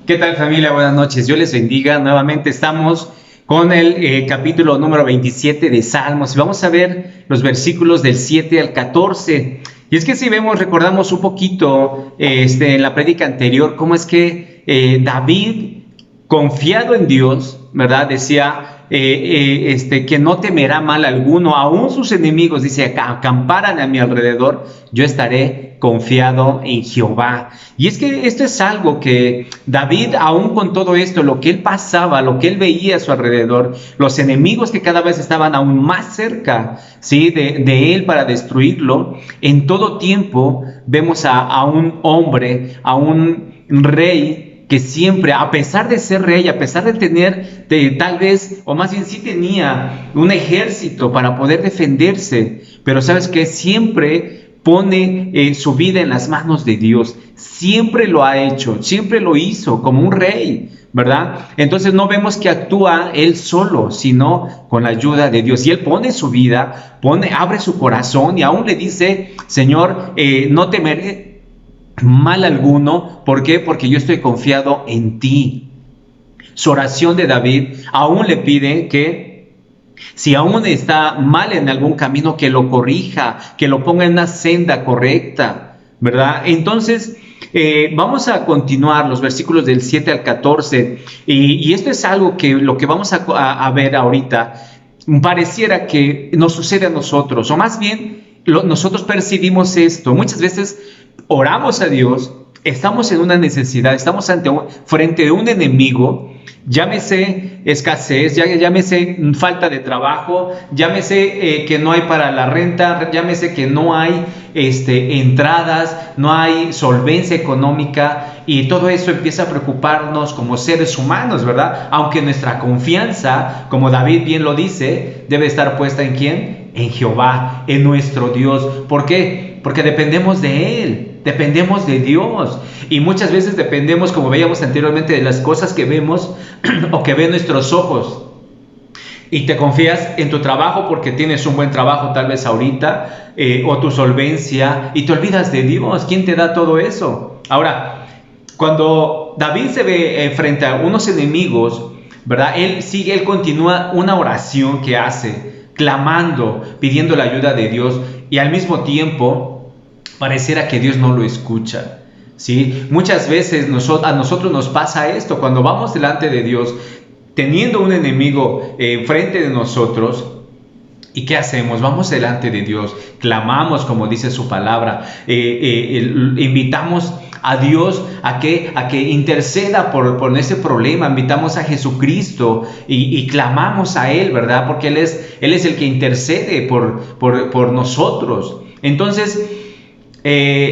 ¿Qué tal, familia? Buenas noches. Dios les bendiga. Nuevamente estamos con el capítulo número 27 de Salmos y vamos a ver los versículos del 7 al 14. Y es que si vemos, recordamos un poquito en la prédica anterior, cómo es que David, confiado en Dios, ¿verdad? Decía que no temerá mal alguno, aún sus enemigos, dice, acamparan a mi alrededor, yo estaré confiado en Jehová. Y es que esto es algo que David, aún con todo esto, lo que él pasaba, lo que él veía a su alrededor, los enemigos que cada vez estaban aún más cerca, ¿sí? de él para destruirlo, en todo tiempo vemos a un hombre, a un rey, que siempre, a pesar de ser rey, a pesar de tener, tal vez, o más bien sí tenía un ejército para poder defenderse, pero ¿sabes qué? Siempre pone su vida en las manos de Dios, siempre lo ha hecho, siempre lo hizo como un rey, ¿verdad? Entonces no vemos que actúa él solo, sino con la ayuda de Dios, y él pone su vida, abre su corazón y aún le dice, Señor, no temeré mal alguno. ¿Por qué? Porque yo estoy confiado en ti. Su oración de David aún le pide que si aún está mal en algún camino, que lo corrija, que lo ponga en una senda correcta, ¿verdad? Entonces vamos a continuar los versículos del 7 al 14 y esto es algo que lo que vamos a ver ahorita pareciera que nos sucede a nosotros, o más bien nosotros percibimos esto. Muchas veces oramos a Dios, estamos en una necesidad, estamos frente a un enemigo, llámese escasez, llámese falta de trabajo, llámese que no hay para la renta, llámese que no hay entradas, no hay solvencia económica, y todo eso empieza a preocuparnos como seres humanos, ¿verdad? Aunque nuestra confianza, como David bien lo dice, debe estar puesta ¿en quién? En Jehová, en nuestro Dios. ¿Por qué? Porque dependemos de Él, dependemos de Dios, y muchas veces dependemos, como veíamos anteriormente, de las cosas que vemos o que ven nuestros ojos. Y te confías en tu trabajo porque tienes un buen trabajo tal vez ahorita, o tu solvencia, y te olvidas de Dios. ¿Quién te da todo eso? Ahora, cuando David se ve frente a unos enemigos, ¿verdad? Él continúa una oración que hace, clamando, pidiendo la ayuda de Dios, y al mismo tiempo pareciera que Dios no lo escucha, ¿sí? Muchas veces a nosotros nos pasa esto, cuando vamos delante de Dios, teniendo un enemigo frente de nosotros. ¿Y qué hacemos? Vamos delante de Dios, clamamos como dice su palabra, invitamos a Dios a que interceda por ese problema, invitamos a Jesucristo y clamamos a Él, ¿verdad? Porque Él es el que intercede por nosotros. Entonces,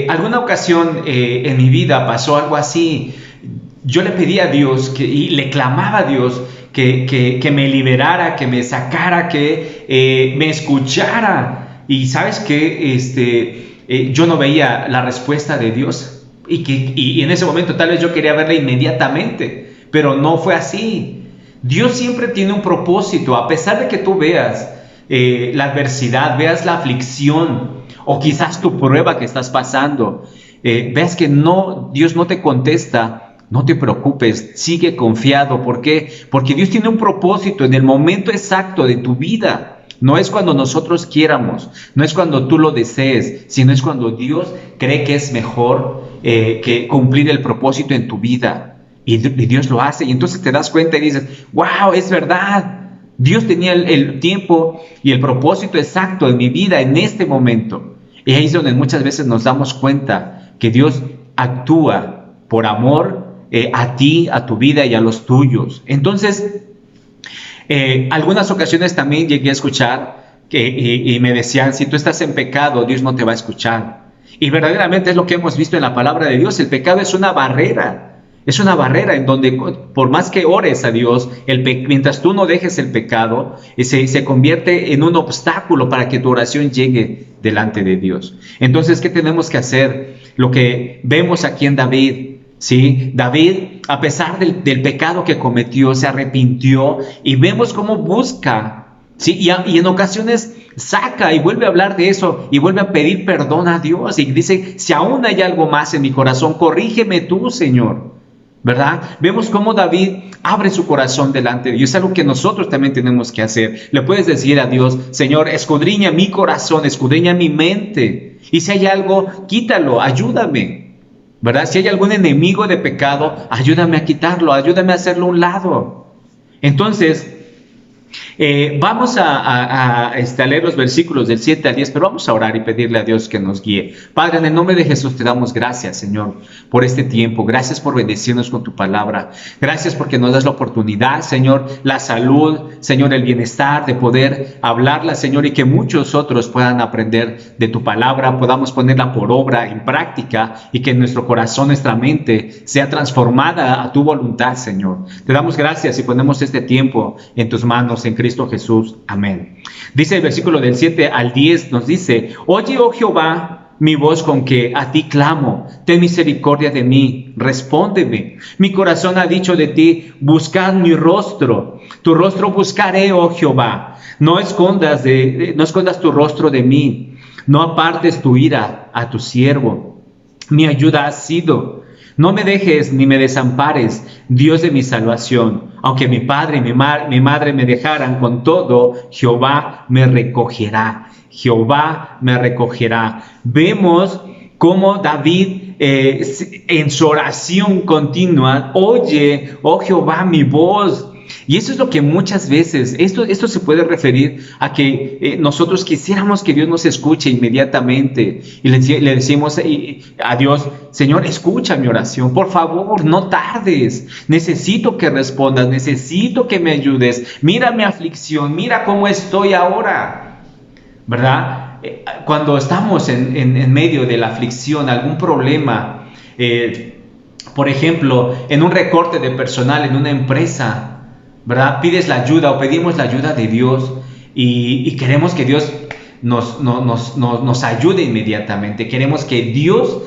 alguna ocasión en mi vida pasó algo así. Yo le pedí a Dios y le clamaba a Dios que me liberara, que me sacara, que me escuchara. Y ¿sabes qué? Yo no veía la respuesta de Dios. Y en ese momento tal vez yo quería verla inmediatamente, pero no fue así. Dios siempre tiene un propósito, a pesar de que tú veas la adversidad, veas la aflicción, o quizás tu prueba que estás pasando, veas que Dios no te contesta. No te preocupes, sigue confiado. ¿Por qué? Porque Dios tiene un propósito en el momento exacto de tu vida. No es cuando nosotros quieramos, no es cuando tú lo desees, sino es cuando Dios cree que es mejor que cumplir el propósito en tu vida. Y Dios lo hace, y entonces te das cuenta y dices, wow, es verdad. Dios tenía el tiempo y el propósito exacto en mi vida en este momento. Y ahí es donde muchas veces nos damos cuenta que Dios actúa por amor a ti, a tu vida y a los tuyos. Entonces, algunas ocasiones también llegué a escuchar y me decían, si tú estás en pecado, Dios no te va a escuchar. Y verdaderamente es lo que hemos visto en la palabra de Dios. El pecado es una barrera. Es una barrera en donde por más que ores a Dios, mientras tú no dejes el pecado, se convierte en un obstáculo para que tu oración llegue delante de Dios. Entonces, ¿qué tenemos que hacer? Lo que vemos aquí en David. ¿Sí? David, a pesar del pecado que cometió, se arrepintió, y vemos cómo busca, ¿sí? Y en ocasiones saca y vuelve a hablar de eso y vuelve a pedir perdón a Dios y dice, si aún hay algo más en mi corazón, corrígeme tú, Señor, ¿verdad? Vemos cómo David abre su corazón delante de Dios. Es algo que nosotros también tenemos que hacer. Le puedes decir a Dios: Señor, escudriña mi corazón, escudriña mi mente. Y si hay algo, quítalo, ayúdame, ¿verdad? Si hay algún enemigo de pecado, ayúdame a quitarlo, ayúdame a hacerlo a un lado. Entonces, vamos a leer los versículos del 7 al 10, pero vamos a orar y pedirle a Dios que nos guíe. Padre, en el nombre de Jesús te damos gracias, Señor, por este tiempo. Gracias por bendecirnos con tu palabra. Gracias porque nos das la oportunidad, Señor, la salud, Señor, el bienestar de poder hablarla, Señor, y que muchos otros puedan aprender de tu palabra, podamos ponerla por obra, en práctica, y que nuestro corazón, nuestra mente sea transformada a tu voluntad, Señor. Te damos gracias y ponemos este tiempo en tus manos, en Cristo Jesús. Amén. Dice el versículo del 7 al 10, nos dice: Oye, oh Jehová, mi voz con que a ti clamo, ten misericordia de mí, respóndeme. Mi corazón ha dicho de ti: buscad mi rostro. Tu rostro buscaré, oh Jehová. No escondas tu rostro de mí. No apartes tu ira a tu siervo. Mi ayuda has sido. No me dejes ni me desampares, Dios de mi salvación. Aunque mi padre y mi madre me dejaran, con todo, Jehová me recogerá. Jehová me recogerá. Vemos cómo David en su oración continua: oye, oh Jehová, mi voz. Y eso es lo que muchas veces, esto se puede referir a que nosotros quisiéramos que Dios nos escuche inmediatamente, y le decimos a Dios: Señor, escucha mi oración, por favor, no tardes, necesito que respondas, necesito que me ayudes, mira mi aflicción, mira cómo estoy ahora, ¿verdad? Cuando estamos en medio de la aflicción, algún problema, por ejemplo, en un recorte de personal en una empresa, ¿verdad? Pides la ayuda o pedimos la ayuda de Dios y queremos que Dios nos ayude inmediatamente. Queremos que Dios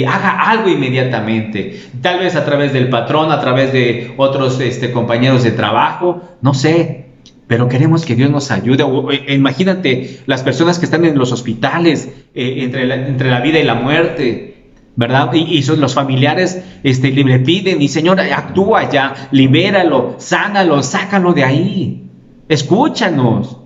haga algo inmediatamente. Tal vez a través del patrón, a través de otros compañeros de trabajo, no sé. Pero queremos que Dios nos ayude. Imagínate las personas que están en los hospitales, entre la vida y la muerte, ¿verdad? Y son los familiares, le piden: y Señor, actúa ya, libéralo, sánalo, sácalo de ahí, escúchanos,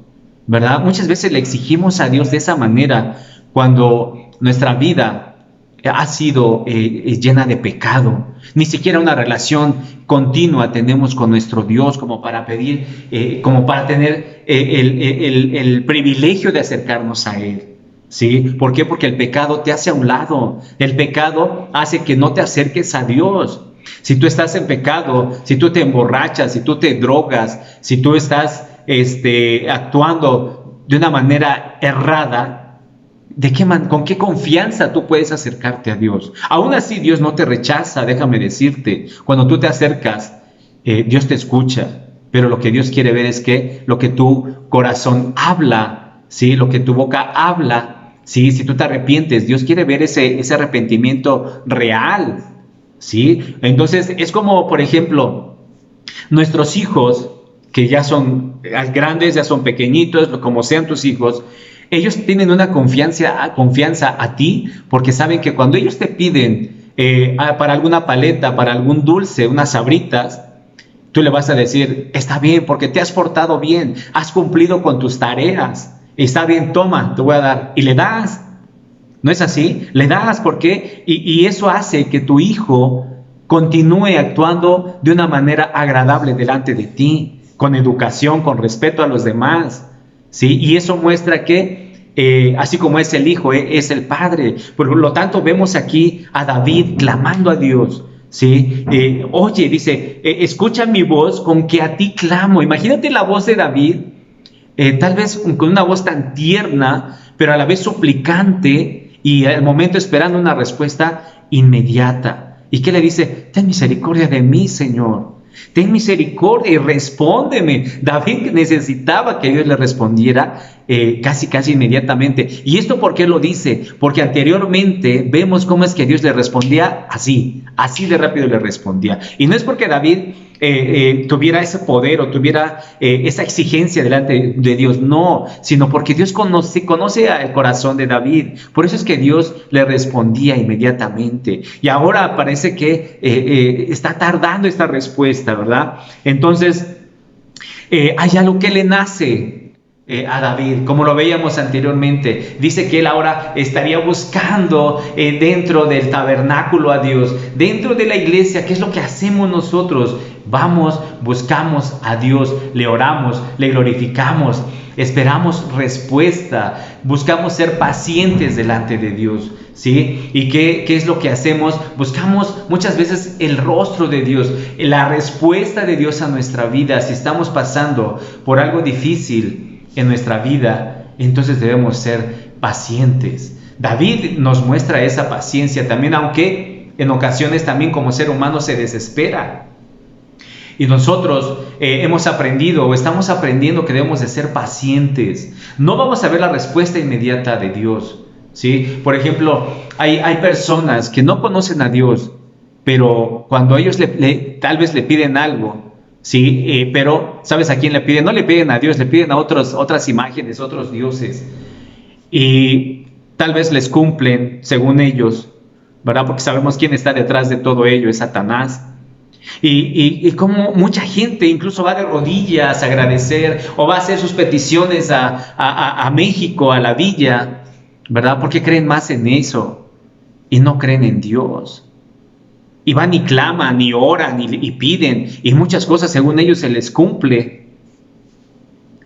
¿verdad? Muchas veces le exigimos a Dios de esa manera cuando nuestra vida ha sido llena de pecado. Ni siquiera una relación continua tenemos con nuestro Dios como para pedir, como para tener el privilegio de acercarnos a Él. ¿Sí? ¿Por qué? Porque el pecado te hace a un lado. El pecado hace que no te acerques a Dios. Si tú estás en pecado, si tú te emborrachas, si tú te drogas, si tú estás actuando de una manera errada, ¿con qué confianza tú puedes acercarte a Dios? Aún así, Dios no te rechaza, déjame decirte. Cuando tú te acercas, Dios te escucha. Pero lo que Dios quiere ver es que lo que tu corazón habla, ¿sí? Lo que tu boca habla, ¿sí? Si tú te arrepientes, Dios quiere ver ese arrepentimiento real, ¿sí? Entonces es como, por ejemplo, nuestros hijos, que ya son grandes, ya son pequeñitos, como sean tus hijos, ellos tienen una confianza a ti, porque saben que cuando ellos te piden para alguna paleta, para algún dulce, unas sabritas, tú le vas a decir: está bien, porque te has portado bien, has cumplido con tus tareas. Está bien, toma, te voy a dar. Y le das. ¿No es así? Le das, ¿por qué? Y eso hace que tu hijo continúe actuando de una manera agradable delante de ti, con educación, con respeto a los demás, ¿sí? Y eso muestra que, así como es el hijo, es el padre. Por lo tanto, vemos aquí a David clamando a Dios, ¿sí? Oye, dice, escucha mi voz con que a ti clamo. Imagínate la voz de David. Tal vez con una voz tan tierna, pero a la vez suplicante, y al momento esperando una respuesta inmediata. ¿Y qué le dice? Ten misericordia de mí, Señor. Ten misericordia y respóndeme. David necesitaba que Dios le respondiera casi inmediatamente. ¿Y esto por qué lo dice? Porque anteriormente vemos cómo es que Dios le respondía así de rápido le respondía. Y no es porque David tuviera ese poder o tuviera esa exigencia delante de Dios, no, sino porque Dios conoce el corazón de David. Por eso es que Dios le respondía inmediatamente. Y ahora parece que está tardando esta respuesta, ¿verdad? Entonces, hay algo que le nace a David, como lo veíamos anteriormente. Dice que él ahora estaría buscando dentro del tabernáculo a Dios, dentro de la iglesia. ¿Qué es lo que hacemos nosotros? Vamos, buscamos a Dios, le oramos, le glorificamos, esperamos respuesta, buscamos ser pacientes delante de Dios, ¿sí? ¿Y qué es lo que hacemos? Buscamos muchas veces el rostro de Dios, la respuesta de Dios a nuestra vida. Si estamos pasando por algo difícil en nuestra vida, entonces debemos ser pacientes. David nos muestra esa paciencia también, aunque en ocasiones también como ser humano se desespera. Y nosotros hemos aprendido o estamos aprendiendo que debemos de ser pacientes. No vamos a ver la respuesta inmediata de Dios, ¿sí? Por ejemplo, hay personas que no conocen a Dios, pero cuando ellos tal vez le piden algo, ¿sí? Pero ¿sabes a quién le piden? No le piden a Dios, le piden a otras imágenes, otros dioses. Y tal vez les cumplen según ellos, ¿verdad? Porque sabemos quién está detrás de todo ello, es Satanás. Y como mucha gente incluso va de rodillas a agradecer o va a hacer sus peticiones a México, a la villa, ¿verdad? Porque creen más en eso y no creen en Dios. Y van y claman, y oran, y piden, y muchas cosas según ellos se les cumple.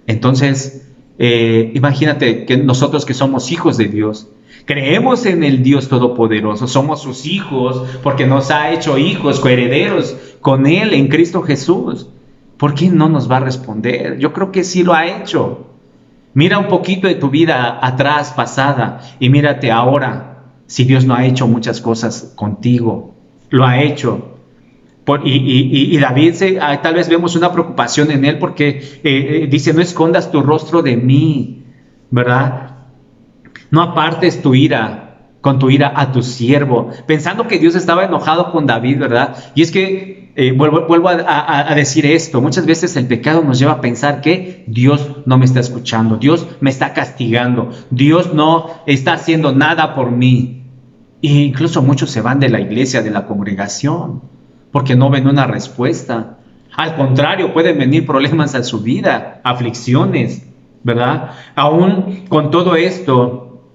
Entonces, imagínate que nosotros que somos hijos de Dios, creemos en el Dios Todopoderoso, somos sus hijos porque nos ha hecho hijos, coherederos con Él en Cristo Jesús. ¿Por qué no nos va a responder? Yo creo que sí lo ha hecho. Mira un poquito de tu vida atrás, pasada, y mírate ahora, si Dios no ha hecho muchas cosas contigo. Lo ha hecho. Y David, tal vez vemos una preocupación en él porque dice, no escondas tu rostro de mí, ¿verdad? No apartes con tu ira a tu siervo, pensando que Dios estaba enojado con David, ¿verdad? Y es que, vuelvo a decir esto, muchas veces el pecado nos lleva a pensar que Dios no me está escuchando, Dios me está castigando, Dios no está haciendo nada por mí. E incluso muchos se van de la iglesia, de la congregación, porque no ven una respuesta. Al contrario, pueden venir problemas a su vida, aflicciones, ¿verdad? Aún con todo esto,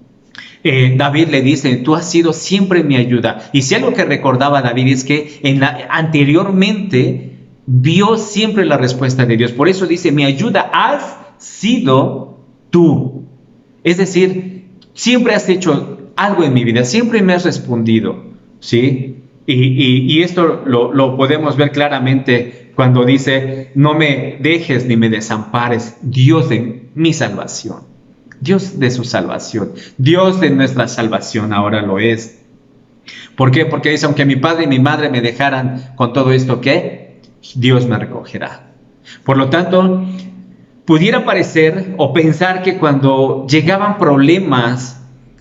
David le dice, tú has sido siempre mi ayuda. Y si algo que recordaba David es que anteriormente vio siempre la respuesta de Dios. Por eso dice, mi ayuda has sido tú. Es decir, siempre has hecho algo en mi vida, siempre me has respondido, ¿sí? Y esto lo podemos ver claramente cuando dice, no me dejes ni me desampares, Dios de mi salvación, Dios de su salvación, Dios de nuestra salvación ahora lo es. ¿Por qué? Porque dice, aunque mi padre y mi madre me dejaran con todo esto, ¿qué? Dios me recogerá. Por lo tanto, pudiera parecer o pensar que cuando llegaban problemas,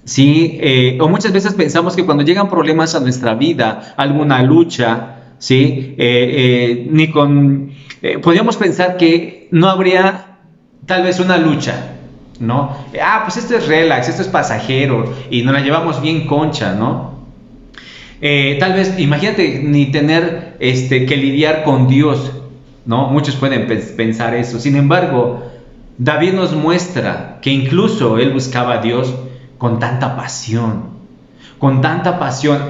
¿sí? O muchas veces pensamos que cuando llegan problemas a nuestra vida, alguna lucha, ¿sí? Podríamos pensar que no habría tal vez una lucha, ¿no? Pues esto es relax, esto es pasajero y nos la llevamos bien concha, ¿no? Tal vez, imagínate, ni tener que lidiar con Dios, ¿no? Muchos pueden pensar eso. Sin embargo, David nos muestra que incluso él buscaba a Dios con tanta pasión,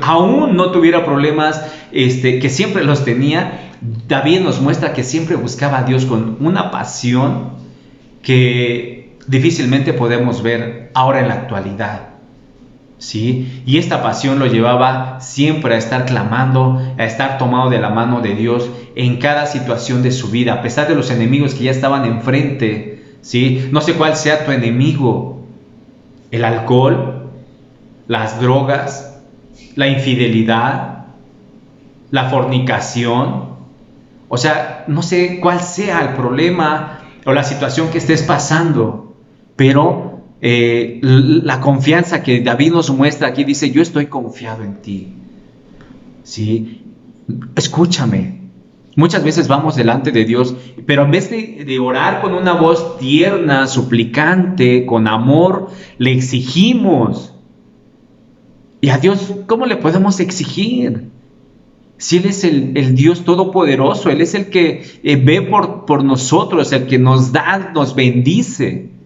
aún no tuviera problemas, que siempre los tenía. David nos muestra que siempre buscaba a Dios con una pasión que difícilmente podemos ver ahora en la actualidad, ¿sí? Y esta pasión lo llevaba siempre a estar clamando, a estar tomado de la mano de Dios en cada situación de su vida, a pesar de los enemigos que ya estaban enfrente, ¿sí? No sé cuál sea tu enemigo. El alcohol, las drogas, la infidelidad, la fornicación. O sea, no sé cuál sea el problema o la situación que estés pasando, pero la confianza que David nos muestra aquí dice, yo estoy confiado en ti, ¿sí? Escúchame, Muchas veces vamos delante de Dios, pero en vez de orar con una voz tierna, suplicante, con amor, le exigimos. Y a Dios, ¿cómo le podemos exigir? Si Él es el Dios Todopoderoso, Él es el que ve por nosotros, el que nos da, nos bendice.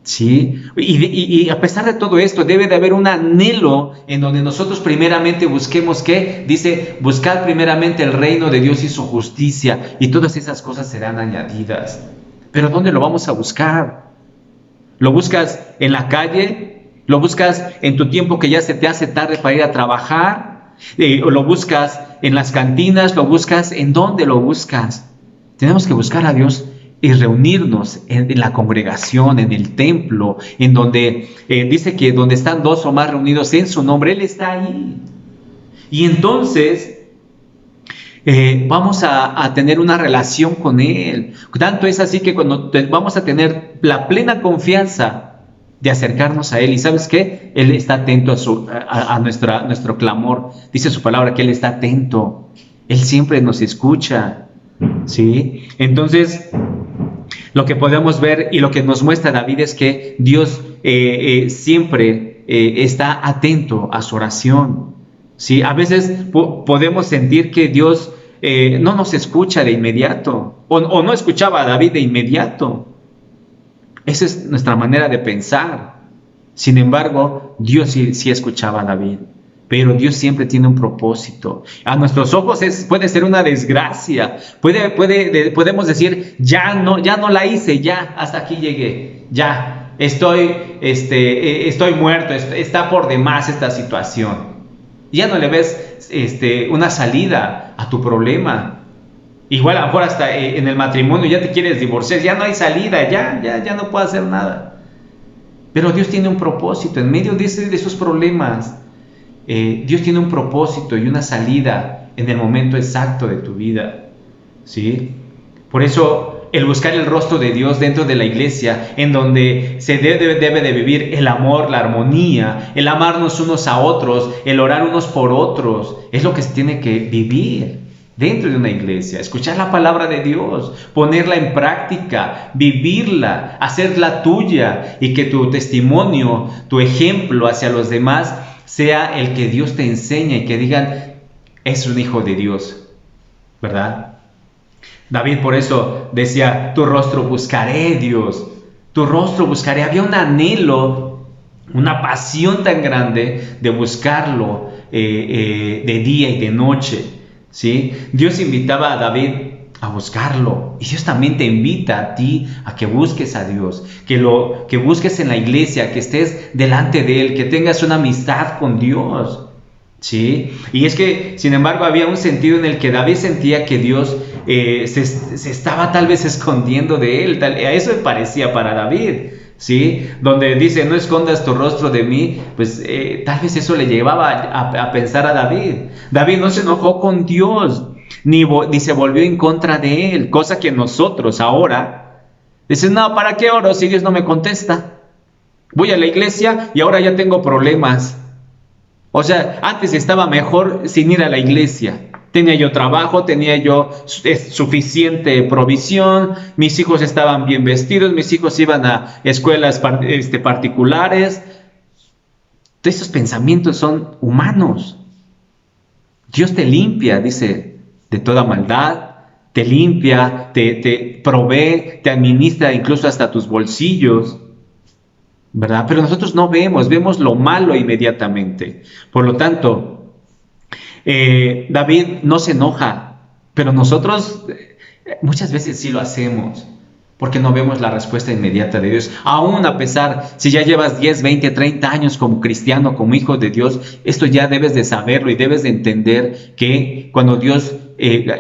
¿Sí? Y a pesar de todo esto, debe de haber un anhelo en donde nosotros primeramente busquemos, ¿qué? Dice, buscad primeramente el reino de Dios y su justicia, y todas esas cosas serán añadidas. Pero ¿dónde lo vamos a buscar? ¿Lo buscas en la calle? ¿Lo buscas en tu tiempo que ya se te hace tarde para ir a trabajar? ¿O lo buscas en las cantinas? ¿Lo buscas? ¿En dónde lo buscas? Tenemos que buscar a Dios y reunirnos en la congregación, en el templo, en donde dice que donde están dos o más reunidos en su nombre, Él está ahí. Y entonces vamos a tener una relación con Él. Tanto es así que cuando vamos a tener la plena confianza de acercarnos a Él, y ¿sabes qué? Él está atento a nuestro clamor. Dice su palabra que Él está atento. Él siempre nos escucha, ¿sí? Entonces, lo que podemos ver y lo que nos muestra David es que Dios siempre está atento a su oración, ¿sí? A veces podemos sentir que Dios no nos escucha de inmediato, o no escuchaba a David de inmediato. Esa es nuestra manera de pensar. Sin embargo, Dios sí escuchaba a David. Pero Dios siempre tiene un propósito. A nuestros ojos puede ser una desgracia. Podemos decir, ya no la hice, ya hasta aquí llegué, ya estoy muerto, está por demás esta situación. Ya no le ves una salida a tu problema. Igual a lo mejor hasta en el matrimonio ya te quieres divorciar, ya no hay salida, ya no puedo hacer nada. Pero Dios tiene un propósito en medio de esos problemas. Dios tiene un propósito y una salida en el momento exacto de tu vida, ¿sí? Por eso el buscar el rostro de Dios dentro de la iglesia, en donde se debe de vivir el amor, la armonía, el amarnos unos a otros, el orar unos por otros, es lo que se tiene que vivir dentro de una iglesia. Escuchar la palabra de Dios, ponerla en práctica, vivirla, hacerla tuya, y que tu testimonio, tu ejemplo hacia los demás sea el que Dios te enseña y que digan, es un hijo de Dios, ¿verdad? David por eso decía, tu rostro buscaré, Dios, tu rostro buscaré. Había un anhelo, una pasión tan grande de buscarlo de día y de noche, ¿sí? Dios invitaba a David a buscarlo, y Dios también te invita a ti a que busques a Dios, que busques en la iglesia, que estés delante de Él, que tengas una amistad con Dios, ¿sí? Y es que, sin embargo, había un sentido en el que David sentía que Dios se estaba tal vez escondiendo de él, a eso me parecía para David, ¿sí? Donde dice, no escondas tu rostro de mí, pues tal vez eso le llevaba a pensar a David. David no se enojó con Dios, ni se volvió en contra de Él, cosa que nosotros ahora, dices, no, ¿para qué oro si Dios no me contesta? Voy a la iglesia y ahora ya tengo problemas. O sea, antes estaba mejor sin ir a la iglesia. Tenía yo trabajo, tenía yo suficiente provisión, mis hijos estaban bien vestidos, mis hijos iban a escuelas particulares. Esos pensamientos son humanos. Dios te limpia, dice, de toda maldad, te limpia, te provee, te administra incluso hasta tus bolsillos, ¿verdad? Pero nosotros no vemos lo malo inmediatamente. Por lo tanto, David no se enoja, pero nosotros muchas veces sí lo hacemos, porque no vemos la respuesta inmediata de Dios. Aún a pesar, si ya llevas 10, 20, 30 años como cristiano, como hijo de Dios, esto ya debes de saberlo y debes de entender que cuando Dios,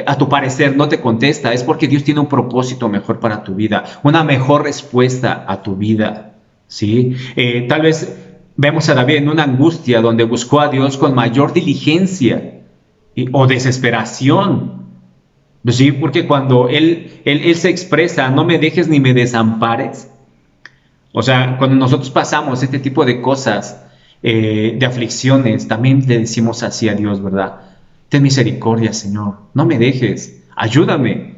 a tu parecer, no te contesta, es porque Dios tiene un propósito mejor para tu vida, una mejor respuesta a tu vida, ¿sí? Tal vez vemos a David en una angustia donde buscó a Dios con mayor diligencia o desesperación. Sí, porque cuando él se expresa, no me dejes ni me desampares. O sea, cuando nosotros pasamos este tipo de cosas, de aflicciones, también le decimos así a Dios, ¿verdad? Ten misericordia, Señor, no me dejes. ayúdame.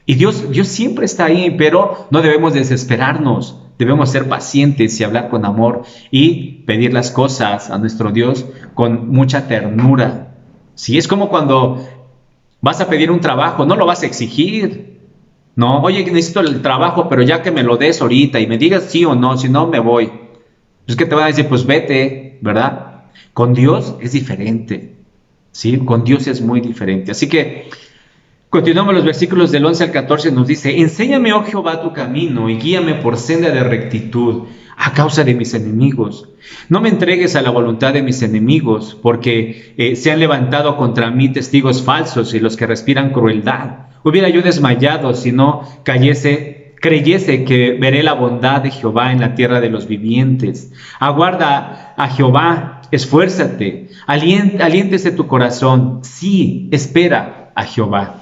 Y Dios siempre está ahí, pero no debemos desesperarnos. Debemos ser pacientes y hablar con amor y pedir las cosas a nuestro Dios con mucha ternura. Sí, es como cuando vas a pedir un trabajo, no lo vas a exigir. No, oye, necesito el trabajo, pero ya que me lo des ahorita y me digas sí o no, si no me voy. Es que te van a decir, pues vete, ¿verdad? Con Dios es diferente, ¿sí? Con Dios es muy diferente. Así que continuamos los versículos del 11 al 14, nos dice, enséñame, oh Jehová, tu camino y guíame por senda de rectitud a causa de mis enemigos. No me entregues a la voluntad de mis enemigos, porque se han levantado contra mí testigos falsos y los que respiran crueldad. Hubiera yo desmayado si no creyese que veré la bondad de Jehová en la tierra de los vivientes. Aguarda a Jehová, esfuérzate, aliéntese tu corazón. Sí, espera a Jehová.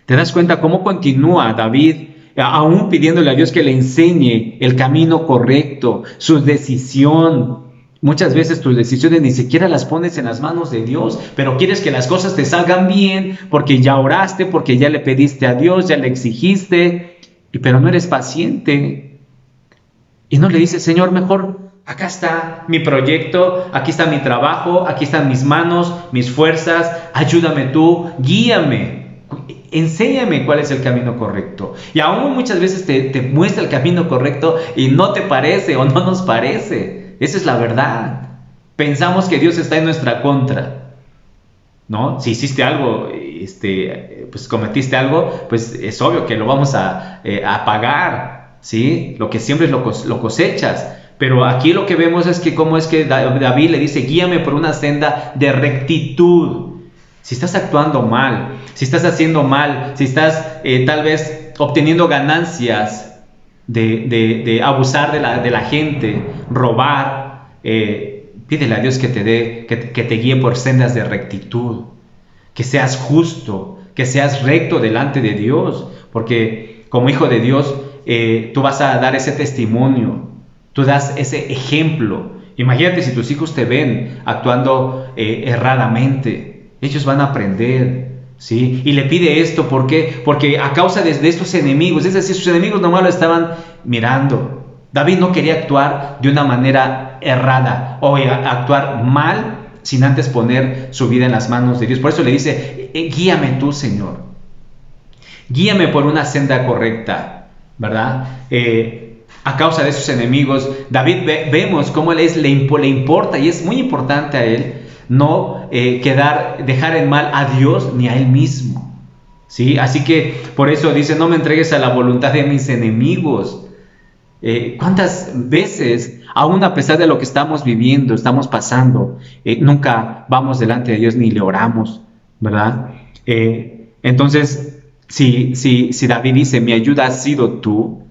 ¿Te das cuenta cómo continúa David aún pidiéndole a Dios que le enseñe el camino correcto, su decisión? Muchas veces tus decisiones ni siquiera las pones en las manos de Dios, pero quieres que las cosas te salgan bien porque ya oraste, porque ya le pediste a Dios, ya le exigiste, pero no eres paciente. Y no le dices, Señor, mejor acá está mi proyecto, aquí está mi trabajo, aquí están mis manos, mis fuerzas, ayúdame tú, guíame. Enséñame cuál es el camino correcto. Y aún muchas veces te muestra el camino correcto y no te parece o no nos parece. Esa es la verdad. Pensamos que Dios está en nuestra contra, ¿no? Si hiciste algo, pues cometiste algo, pues es obvio que lo vamos a pagar, ¿sí? Lo que siembres lo cosechas. Pero aquí lo que vemos es que cómo es que David le dice, guíame por una senda de rectitud. Si estás actuando mal, si estás haciendo mal, si estás tal vez obteniendo ganancias de abusar de la gente, robar, pídele a Dios que te guíe por sendas de rectitud, que seas justo, que seas recto delante de Dios, porque como hijo de Dios tú vas a dar ese testimonio, tú das ese ejemplo. Imagínate si tus hijos te ven actuando erradamente. Ellos van a aprender, ¿sí? Y le pide esto, ¿por qué? Porque a causa de estos enemigos, es decir, sus enemigos nomás lo estaban mirando. David no quería actuar de una manera errada o actuar mal sin antes poner su vida en las manos de Dios. Por eso le dice, guíame tú, Señor. Guíame por una senda correcta, ¿verdad? A causa de sus enemigos, David vemos cómo le importa, y es muy importante a él, no dejar en mal a Dios ni a él mismo, ¿sí? Así que por eso dice, no me entregues a la voluntad de mis enemigos. ¿Cuántas veces, aún a pesar de lo que estamos viviendo, estamos pasando, nunca vamos delante de Dios ni le oramos, ¿verdad? Entonces, si David dice, mi ayuda ha sido tú,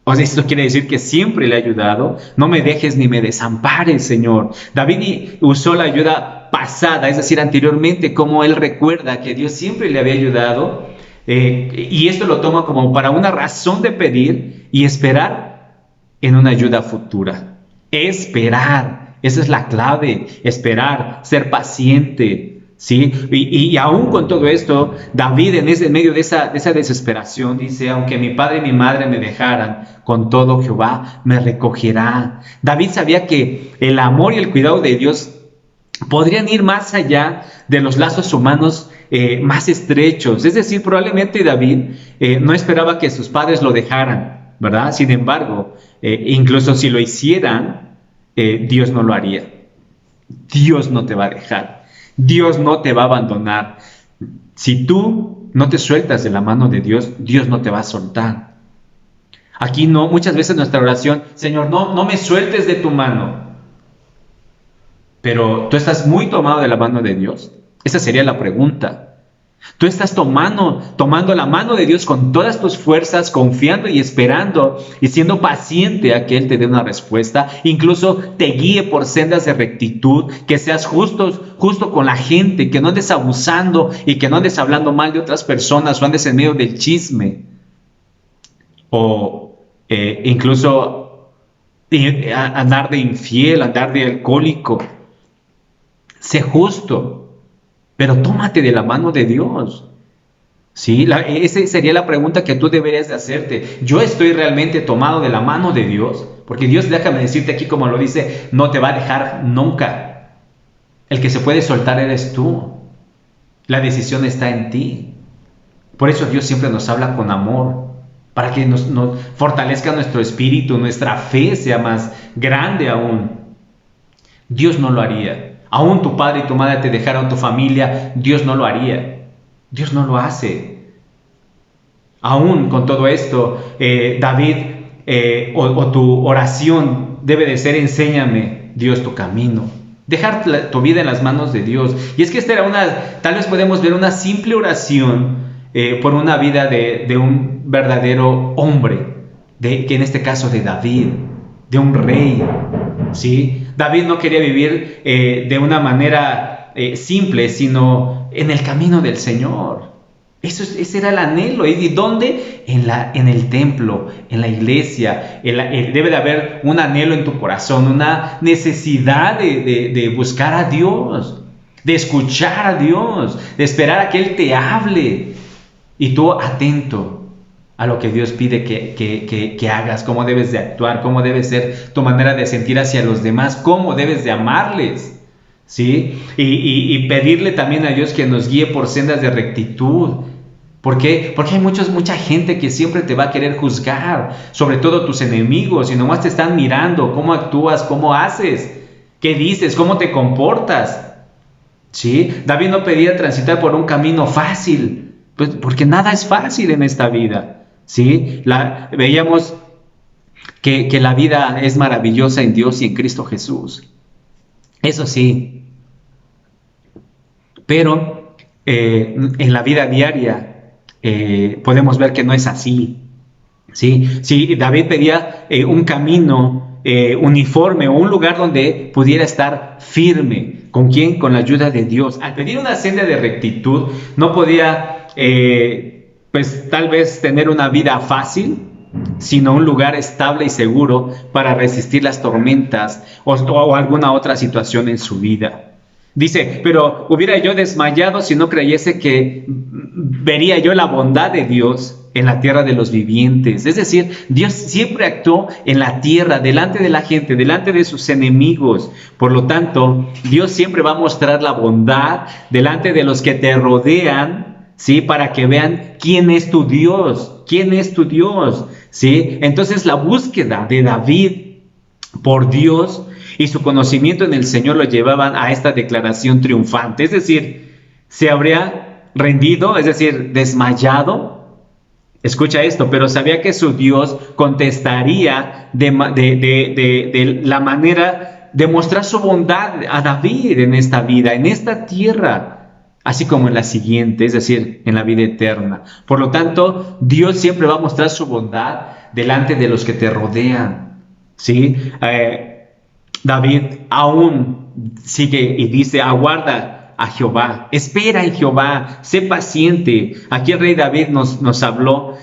o sea, esto quiere decir que siempre le ha ayudado. No me dejes ni me desampares, Señor. David usó la ayuda pasada, es decir, anteriormente, como él recuerda que Dios siempre le había ayudado. Y esto lo toma como para una razón de pedir y esperar en una ayuda futura. Esperar, esa es la clave. Esperar, ser paciente, ¿sí? Y aún con todo esto, David en medio de esa desesperación dice, aunque mi padre y mi madre me dejaran, con todo Jehová me recogerá. David sabía que el amor y el cuidado de Dios podrían ir más allá de los lazos humanos más estrechos. Es decir, probablemente David no esperaba que sus padres lo dejaran, ¿verdad? Sin embargo, incluso si lo hicieran, Dios no lo haría. Dios no te va a dejar. Dios no te va a abandonar. Si tú no te sueltas de la mano de Dios, Dios no te va a soltar. Aquí no, muchas veces nuestra oración, Señor, no me sueltes de tu mano. Pero ¿tú estás muy tomado de la mano de Dios? Esa sería la pregunta. Tú estás tomando la mano de Dios con todas tus fuerzas, confiando y esperando y siendo paciente a que Él te dé una respuesta, incluso te guíe por sendas de rectitud, que seas justo con la gente, que no andes abusando y que no andes hablando mal de otras personas o andes en medio del chisme o incluso andar de infiel, andar de alcohólico. Sé justo, pero tómate de la mano de Dios. Sí, esa sería la pregunta que tú deberías de hacerte. ¿Yo estoy realmente tomado de la mano de Dios? Porque Dios, déjame decirte aquí como lo dice, no te va a dejar nunca. El que se puede soltar eres tú. La decisión está en ti. Por eso Dios siempre nos habla con amor, para que nos fortalezca nuestro espíritu, nuestra fe sea más grande aún. Dios no lo haría. Aún tu padre y tu madre te dejaron tu familia, Dios no lo haría. Dios no lo hace. Aún con todo esto, David, o tu oración debe de ser: enséñame, Dios, tu camino. Dejar tu vida en las manos de Dios. Y es que esta era tal vez podemos ver una simple oración por una vida de un verdadero hombre, que en este caso de David, de un rey, ¿sí? David no quería vivir de una manera simple, sino en el camino del Señor. Ese era el anhelo. ¿Y dónde? En el templo, en la iglesia. Debe de haber un anhelo en tu corazón, una necesidad de buscar a Dios, de escuchar a Dios, de esperar a que Él te hable. Y tú atento a lo que Dios pide que hagas, cómo debes de actuar, cómo debe ser tu manera de sentir hacia los demás, cómo debes de amarles, ¿sí? Y pedirle también a Dios que nos guíe por sendas de rectitud. ¿Por qué? Porque hay mucha gente que siempre te va a querer juzgar, sobre todo tus enemigos, y nomás te están mirando cómo actúas, cómo haces, qué dices, cómo te comportas, ¿sí? David no pedía transitar por un camino fácil, pues porque nada es fácil en esta vida, ¿sí? Veíamos que la vida es maravillosa en Dios y en Cristo Jesús. Eso sí, pero en la vida diaria podemos ver que no es así, ¿sí? Si David pedía un camino uniforme o un lugar donde pudiera estar firme. ¿Con quién? Con la ayuda de Dios. Al pedir una senda de rectitud, no podía pues tal vez tener una vida fácil, sino un lugar estable y seguro para resistir las tormentas o alguna otra situación en su vida. Dice: pero hubiera yo desmayado si no creyese que vería yo la bondad de Dios en la tierra de los vivientes. Es decir, Dios siempre actuó en la tierra, delante de la gente, delante de sus enemigos. Por lo tanto, Dios siempre va a mostrar la bondad delante de los que te rodean, ¿sí? Para que vean quién es tu Dios, quién es tu Dios, ¿sí? Entonces la búsqueda de David por Dios y su conocimiento en el Señor lo llevaban a esta declaración triunfante. Es decir, se habría rendido, es decir, desmayado. Escucha esto: pero sabía que su Dios contestaría de la manera de mostrar su bondad a David en esta vida, en esta tierra, así como en la siguiente, es decir, en la vida eterna. Por lo tanto, Dios siempre va a mostrar su bondad delante de los que te rodean, ¿sí? David aún sigue y dice: aguarda a Jehová, espera en Jehová, sé paciente. Aquí el rey David nos habló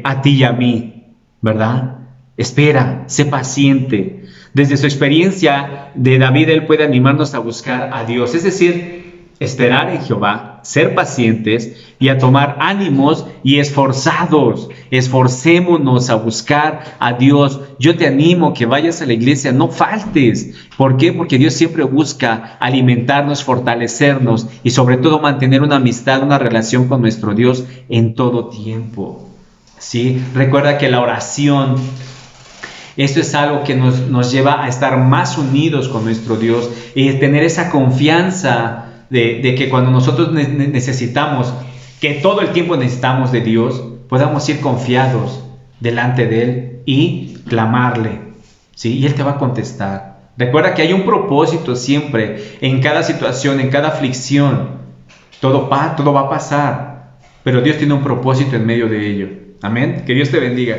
a ti y a mí, ¿verdad? Espera, sé paciente. Desde su experiencia de David, él puede animarnos a buscar a Dios, es decir, esperar en Jehová, ser pacientes y a tomar ánimos y esforzados. Esforcémonos a buscar a Dios. Yo te animo que vayas a la iglesia, no faltes. ¿Por qué? Porque Dios siempre busca alimentarnos, fortalecernos y sobre todo mantener una amistad, una relación con nuestro Dios en todo tiempo, ¿sí? Recuerda que la oración, esto es algo que nos lleva a estar más unidos con nuestro Dios y tener esa confianza de que cuando nosotros necesitamos, que todo el tiempo necesitamos de Dios, podamos ir confiados delante de Él y clamarle, ¿sí? Y Él te va a contestar. Recuerda que hay un propósito siempre, en cada situación, en cada aflicción. Todo va a pasar, pero Dios tiene un propósito en medio de ello. Amén. Que Dios te bendiga.